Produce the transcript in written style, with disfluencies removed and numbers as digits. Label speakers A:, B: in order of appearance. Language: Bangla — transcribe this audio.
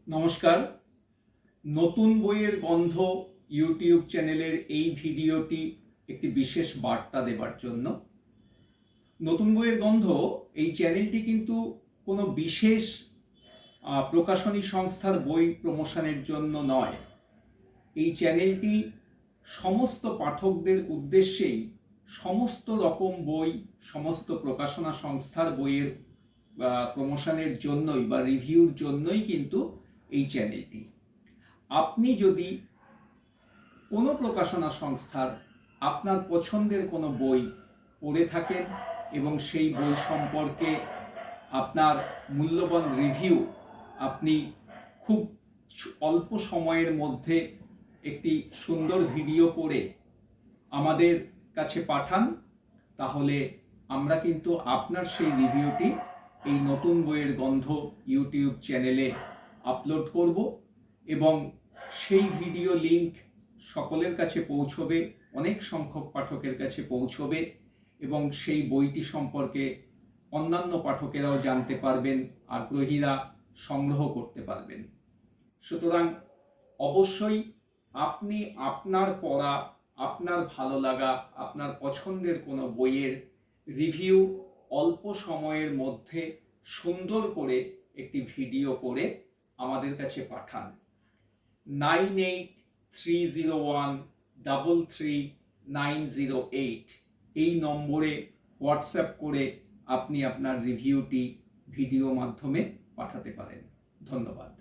A: নমস্কার। নতুন বইয়ের গন্ধ ইউটিউব চ্যানেলের এই ভিডিওটি একটি বিশেষ বার্তা দেবার জন্য। নতুন বইয়ের গন্ধ এই চ্যানেলটি কিন্তু কোনো বিশেষ প্রকাশনী সংস্থার বই প্রমোশনের জন্য নয়। এই চ্যানেলটি সমস্ত পাঠকদের উদ্দেশ্যেই সমস্ত রকম বই, সমস্ত প্রকাশনা সংস্থার বইয়ের প্রমোশনের জন্যই বা রিভিউর জন্যই কিন্তু এই চ্যানেলটি। আপনি যদি কোনো প্রকাশনা সংস্থার আপনার পছন্দের কোনো বই পড়ে থাকেন এবং সেই বই সম্পর্কে আপনার মূল্যবান রিভিউ আপনি খুব অল্প সময়ের মধ্যে একটি সুন্দর ভিডিও করে আমাদের কাছে পাঠান, তাহলে আমরা কিন্তু আপনার সেই রিভিউটি এই নতুন বইয়ের গন্ধ ইউটিউব চ্যানেলে আপলোড করব এবং সেই ভিডিও লিংক সকলের কাছে পৌঁছবে, অনেক সংখ্যক পাঠকের কাছে পৌঁছবে এবং সেই বইটি সম্পর্কে অন্যান্য পাঠকেরাও জানতে পারবেন, আগ্রহীরা সংগ্রহ করতে পারবেন। সুতরাং অবশ্যই আপনি আপনার পড়া, আপনার ভালো লাগা, আপনার পছন্দের কোনো বইয়ের রিভিউ অল্প সময়ের মধ্যে সুন্দর করে একটি ভিডিও করে আমাদের কাছে পাঠান। 9830133908 এই নম্বরে হোয়াটসঅ্যাপ করে আপনি আপনার রিভিউটি ভিডিও মাধ্যমে পাঠাতে পারেন। ধন্যবাদ।